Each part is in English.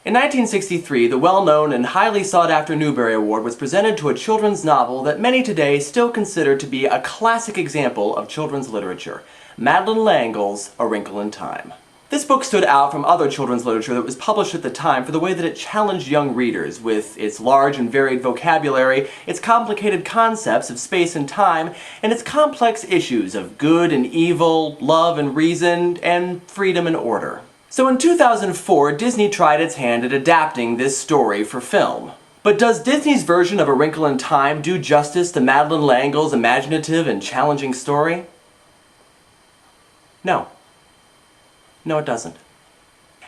In 1963, the well-known and highly sought-after Newbery Award was presented to a children's novel that many today still consider to be a classic example of children's literature, Madeleine L'Engle's A Wrinkle in Time. This book stood out from other children's literature that was published at the time for the way that it challenged young readers with its large and varied vocabulary, its complicated concepts of space and time, and its complex issues of good and evil, love and reason, and freedom and order. So in 2004, Disney tried its hand at adapting this story for film. But does Disney's version of A Wrinkle in Time do justice to Madeleine L'Engle's imaginative and challenging story? No. No, it doesn't.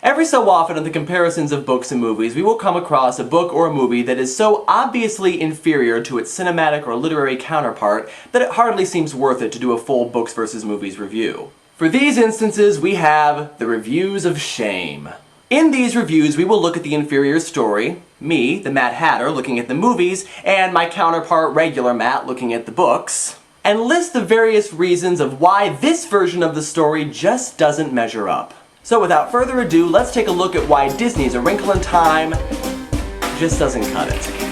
Every so often in the comparisons of books and movies, we will come across a book or a movie that is so obviously inferior to its cinematic or literary counterpart that it hardly seems worth it to do a full books versus movies review. For these instances, we have the reviews of shame. In these reviews, we will look at the inferior story, me, the Mad Hatter, looking at the movies, and my counterpart, regular Matt, looking at the books, and list the various reasons of why this version of the story just doesn't measure up. So without further ado, let's take a look at why Disney's A Wrinkle in Time just doesn't cut it.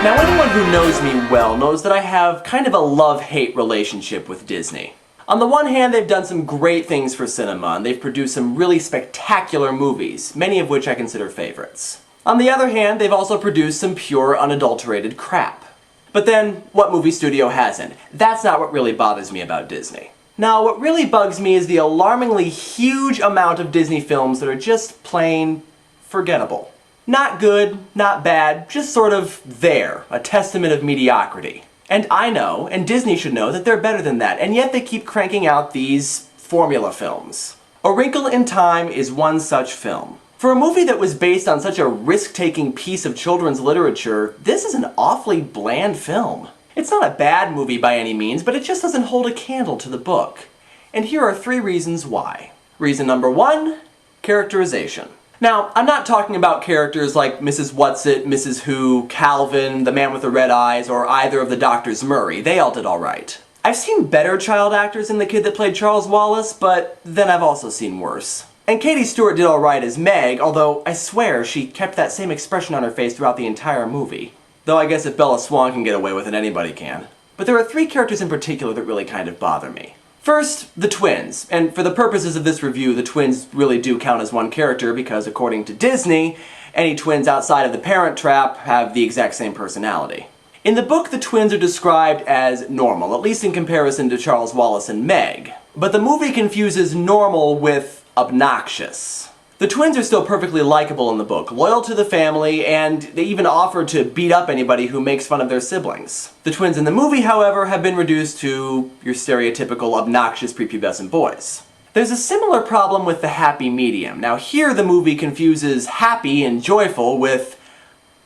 Now, anyone who knows me well knows that I have kind of a love-hate relationship with Disney. On the one hand, they've done some great things for cinema, and they've produced some really spectacular movies, many of which I consider favorites. On the other hand, they've also produced some pure, unadulterated crap. But then, what movie studio hasn't? That's not what really bothers me about Disney. Now, what really bugs me is the alarmingly huge amount of Disney films that are just plain forgettable. Not good, not bad, just sort of there, a testament of mediocrity. And I know, and Disney should know, that they're better than that, and yet they keep cranking out these formula films. A Wrinkle in Time is one such film. For a movie that was based on such a risk-taking piece of children's literature, this is an awfully bland film. It's not a bad movie by any means, but it just doesn't hold a candle to the book. And here are 3 reasons why. Reason number 1, characterization. Now, I'm not talking about characters like Mrs. Whatsit, Mrs. Who, Calvin, the man with the red eyes, or either of the Doctors Murray. They all did alright. I've seen better child actors than the kid that played Charles Wallace, but then I've also seen worse. And Katie Stewart did alright as Meg, although I swear she kept that same expression on her face throughout the entire movie. Though I guess if Bella Swan can get away with it, anybody can. But there are 3 characters in particular that really kind of bother me. First, the twins, and for the purposes of this review, the twins really do count as one character because, according to Disney, any twins outside of the Parent Trap have the exact same personality. In the book, the twins are described as normal, at least in comparison to Charles Wallace and Meg. But the movie confuses normal with obnoxious. The twins are still perfectly likable in the book, loyal to the family, and they even offer to beat up anybody who makes fun of their siblings. The twins in the movie, however, have been reduced to your stereotypical obnoxious prepubescent boys. There's a similar problem with the happy medium. Now here the movie confuses happy and joyful with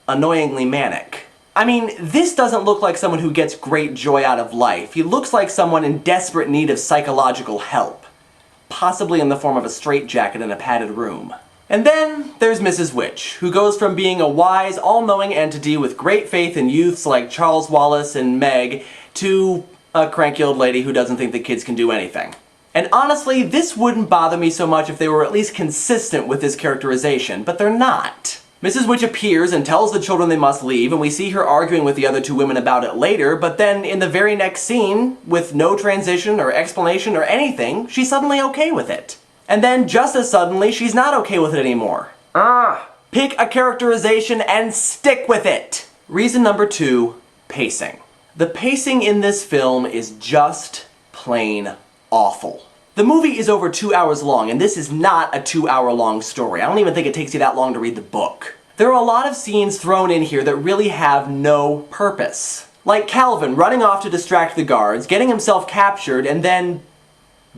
annoyingly manic. I mean, this doesn't look like someone who gets great joy out of life. He looks like someone in desperate need of psychological help. Possibly in the form of a straitjacket in a padded room. And then there's Mrs. Witch, who goes from being a wise, all-knowing entity with great faith in youths like Charles Wallace and Meg to a cranky old lady who doesn't think that kids can do anything. And honestly, this wouldn't bother me so much if they were at least consistent with this characterization, but they're not. Mrs. Witch appears and tells the children they must leave, and we see her arguing with the other 2 women about it later, but then in the very next scene, with no transition or explanation or anything, she's suddenly okay with it. And then, just as suddenly, she's not okay with it anymore. Pick a characterization and stick with it! Reason number 2, pacing. The pacing in this film is just plain awful. The movie is over 2 hours long, and this is not a 2-hour-long story. I don't even think it takes you that long to read the book. There are a lot of scenes thrown in here that really have no purpose. Like Calvin running off to distract the guards, getting himself captured, and then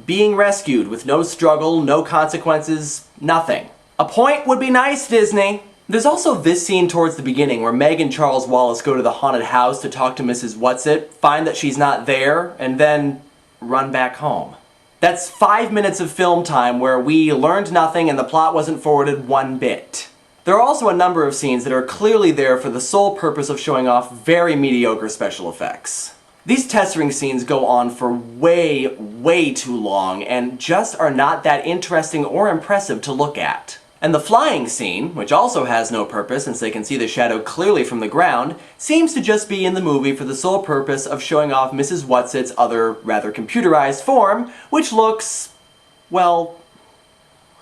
being rescued with no struggle, no consequences, nothing. A point would be nice, Disney. There's also this scene towards the beginning where Meg and Charles Wallace go to the haunted house to talk to Mrs. Whatsit, find that she's not there, and then run back home. That's 5 minutes of film time where we learned nothing and the plot wasn't forwarded one bit. There are also a number of scenes that are clearly there for the sole purpose of showing off very mediocre special effects. These tessering scenes go on for way too long and just are not that interesting or impressive to look at. And the flying scene, which also has no purpose since they can see the shadow clearly from the ground, seems to just be in the movie for the sole purpose of showing off Mrs. Whatsit's other, rather computerized form, which looks, well,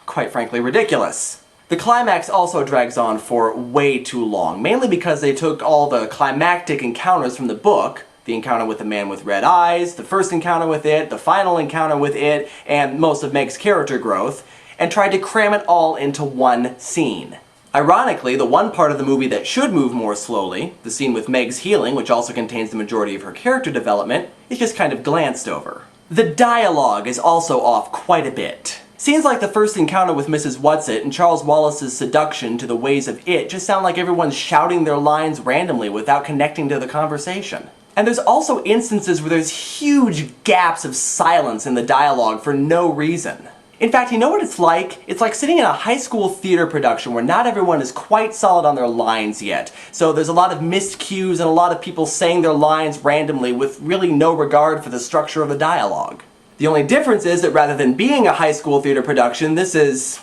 quite frankly ridiculous. The climax also drags on for way too long, mainly because they took all the climactic encounters from the book, the encounter with the man with red eyes, the first encounter with it, the final encounter with it, and most of Meg's character growth, and tried to cram it all into one scene. Ironically, the one part of the movie that should move more slowly, the scene with Meg's healing, which also contains the majority of her character development, is just kind of glanced over. The dialogue is also off quite a bit. Scenes like the first encounter with Mrs. Whatsit and Charles Wallace's seduction to the ways of it just sound like everyone's shouting their lines randomly without connecting to the conversation. And there's also instances where there's huge gaps of silence in the dialogue for no reason. In fact, you know what it's like? It's like sitting in a high school theater production where not everyone is quite solid on their lines yet. So there's a lot of missed cues and a lot of people saying their lines randomly with really no regard for the structure of the dialogue. The only difference is that rather than being a high school theater production, this is,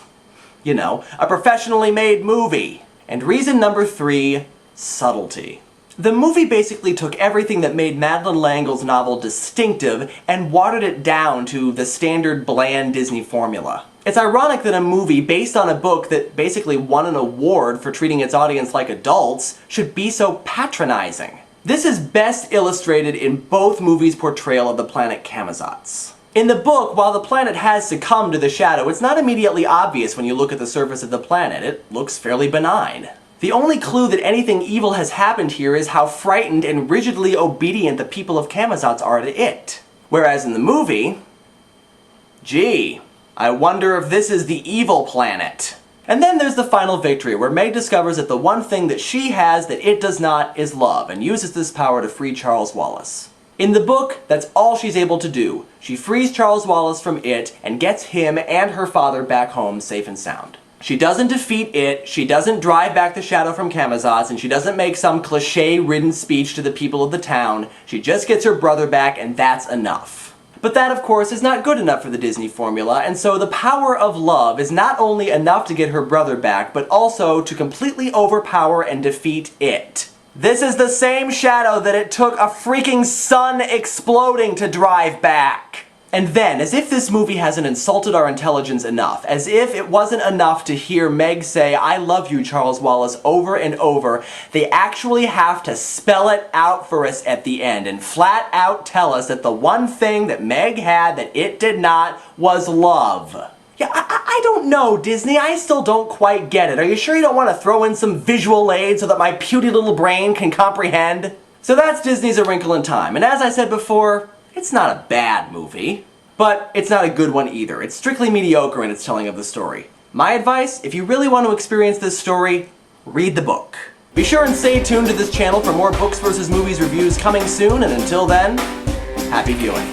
you know, a professionally made movie. And reason number 3, subtlety. The movie basically took everything that made Madeleine L'Engle's novel distinctive and watered it down to the standard bland Disney formula. It's ironic that a movie based on a book that basically won an award for treating its audience like adults should be so patronizing. This is best illustrated in both movies' portrayal of the planet Camazotz. In the book, while the planet has succumbed to the shadow, it's not immediately obvious when you look at the surface of the planet. It looks fairly benign. The only clue that anything evil has happened here is how frightened and rigidly obedient the people of Camazotz are to it. Whereas in the movie, gee, I wonder if this is the evil planet. And then there's the final victory, where Meg discovers that the one thing that she has that it does not is love, and uses this power to free Charles Wallace. In the book, that's all she's able to do. She frees Charles Wallace from it, and gets him and her father back home safe and sound. She doesn't defeat it, she doesn't drive back the shadow from Camazotz, and she doesn't make some cliché-ridden speech to the people of the town. She just gets her brother back, and that's enough. But that, of course, is not good enough for the Disney formula, and so the power of love is not only enough to get her brother back, but also to completely overpower and defeat it. This is the same shadow that it took a freaking sun exploding to drive back. And then, as if this movie hasn't insulted our intelligence enough, as if it wasn't enough to hear Meg say, "I love you, Charles Wallace," over and over, they actually have to spell it out for us at the end and flat out tell us that the one thing that Meg had that it did not was love. Yeah, I don't know, Disney. I still don't quite get it. Are you sure you don't want to throw in some visual aid so that my puny little brain can comprehend? So that's Disney's A Wrinkle in Time, and as I said before, it's not a bad movie, but it's not a good one either. It's strictly mediocre in its telling of the story. My advice, if you really want to experience this story, read the book. Be sure and stay tuned to this channel for more books versus movies reviews coming soon, and until then, happy viewing.